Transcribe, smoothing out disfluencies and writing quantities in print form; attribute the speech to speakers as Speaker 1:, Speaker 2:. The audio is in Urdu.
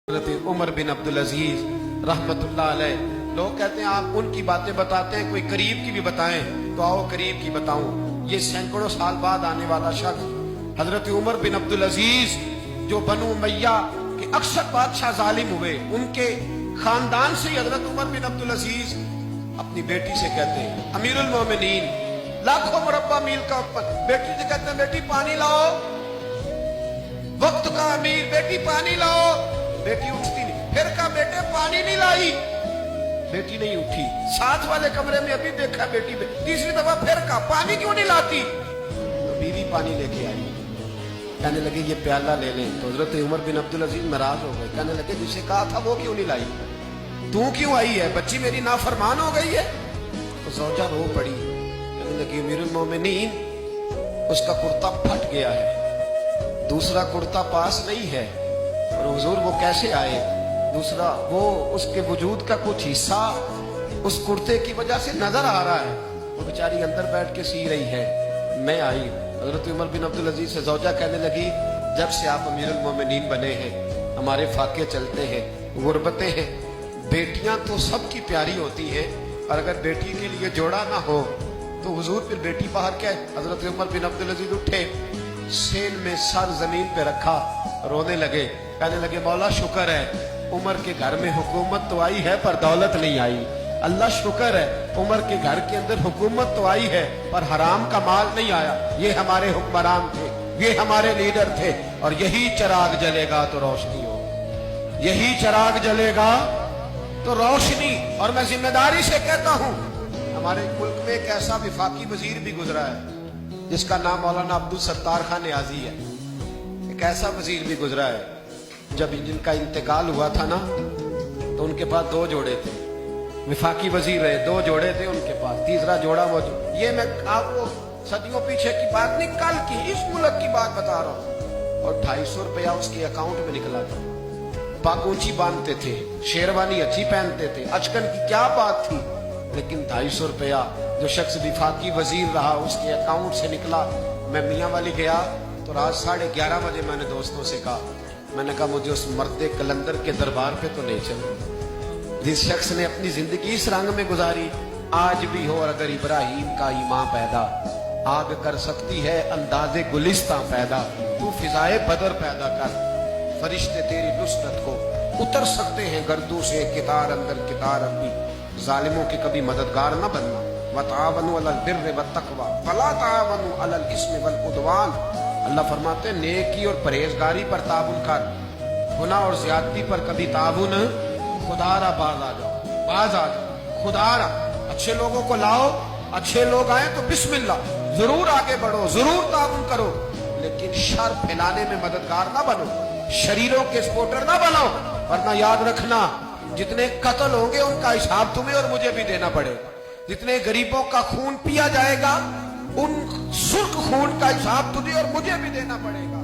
Speaker 1: حضرت عمر بن عبد العزیز رحمتullah علیہ، لوگ کہتے ہیں آپ ان کی باتیں بتاتے ہیں، کوئی قریب کی بھی بتائیں تو آؤ قریب کی بتاؤں۔ یہ سینکڑوں سال بعد آنے والا شخص حضرت عمر بن عبد العزیز، جو بنو امیہ کے اکثر بادشاہ ظالم ہوئے، ان کے خاندان سے حضرت عمر بن عبد العزیز اپنی بیٹی سے کہتے ہیں امیر المومنین، لاکھوں مربع میل کا بیٹی سے کہتے ہیں بیٹی پانی لاؤ، وقت کا امیر، بیٹی پانی لاؤ۔ بیٹی اٹھتی نہیں، پھر کہا بیٹے پانی نہیں لائی، بیٹی نہیں اٹھی۔ ساتھ والے کمرے میں ابھی دیکھا بیٹی، تیسری دفعہ پھر کہا پانی کیوں نہیں لاتی، تو بیوی پانی لے کے آئی، کہنے لگے یہ پیالہ لے لیں۔ تو حضرت عمر بن عبد العزیز ناراض ہو گئے، کہنے لگے جسے کہا تھا وہ کیوں نہیں لائی، تو کیوں آئی ہے، بچی میری نافرمان ہو گئی ہے۔ تو زوجہ رو پڑی، کہنے لگی امیر المومنین اس کا کرتا پھٹ گیا ہے، دوسرا کرتا پاس نہیں ہے، اور حضور وہ کیسے آئے، دوسرا وہ اس کے وجود کا کچھ حصہ اس کرتے کی وجہ سے نظر آ رہا ہے، وہ بیچاری اندر بیٹھ کے سی رہی ہے، میں آئی۔ حضرت عمر بن عبد العزیز سے زوجہ کہنے لگی جب سے آپ امیر المومنین بنے ہیں ہمارے فاقے چلتے ہیں، غربتیں ہیں، بیٹیاں تو سب کی پیاری ہوتی ہیں، اور اگر بیٹی کے لیے جوڑا نہ ہو تو حضور پھر بیٹی باہر کیا ہے۔ حضرت عمر بن عبد العزیز اٹھے، سین میں سر زمین پہ رکھا، رونے لگے، کہنے لگے مولا شکر ہے عمر کے گھر میں حکومت تو آئی ہے پر دولت نہیں آئی، اللہ شکر ہے عمر کے گھر کے اندر حکومت تو آئی ہے پر حرام کا مال نہیں آیا۔ یہ ہمارے حکمران تھے، یہ ہمارے لیڈر تھے، اور یہی چراغ جلے گا تو روشنی ہو، یہی چراغ جلے گا تو روشنی۔ اور میں ذمہ داری سے کہتا ہوں ہمارے ملک میں ایک ایسا وفاقی وزیر بھی گزرا ہے جس کا نام مولانا عبدالستار خان نیازی ہے، ایک ایسا وزیر بھی گزرا ہے جب جن کا انتقال ہوا تھا نا تو ان کے پاس دو جوڑے تھے، وفاقی وزیر رہے، دو جوڑے تھے ان کے پاس، تیسرا جوڑا موجود۔ یہ میں آپ کو صدیوں پیچھے کی بات نہیں، کل کی اس ملک کی بات بتا رہا ہوں، اور 250 روپیہ اس کے اکاؤنٹ میں نکلا تھا۔ پاک اونچی باندھتے تھے، شیروانی اچھی پہنتے تھے، اچکن کی کیا بات تھی، لیکن 250 روپیہ جو شخص وفاقی وزیر رہا اس کے اکاؤنٹ سے نکلا۔ میں میاں والی گیا تو رات 11:30 بجے میں نے دوستوں سے کہا، میں نے کہا مجھے اس مرد کلندر کے دربار پہ تو لے چلو جس شخص نے اپنی زندگی اس رنگ میں گزاری۔ آج بھی ہو اور اگر ابراہیم کا ایمان پیدا، آگ کر سکتی ہے انداز گلستاں پیدا، تو فضائے بدر پیدا کر، فرشتے تیری نصرت کو اتر سکتے ہیں گردوں سے، کتار اندر کتار اپنی، ظالموں کے کبھی مددگار نہ بننا۔ وَتَعَاوَنُوا عَلَى الْبِرِّ وَالتَّقْوَىٰ وَلَا تَعَاوَنُوا عَلَى الْإِثْمِ وَالْعُدْوَانِ۔ اللہ فرماتے ہیں نیکی اور پرہیزگاری پر تعاون کر، گناہ اور زیادتی پر کبھی تعاون، خدا را باز آ جاؤ، باز آ جاؤ، خدا را اچھے لوگوں کو لاؤ، اچھے لوگ آئیں تو بسم اللہ، ضرور آگے بڑھو، ضرور تعاون کرو، لیکن شر پھیلانے میں مددگار نہ بنو، شریروں کے سپورٹر نہ بنو، ورنہ یاد رکھنا جتنے قتل ہوں گے ان کا حساب تمہیں اور مجھے بھی دینا پڑے گا، جتنے غریبوں کا خون پیا جائے گا ان سرخ خون کا حساب تجھے اور مجھے بھی دینا پڑے گا۔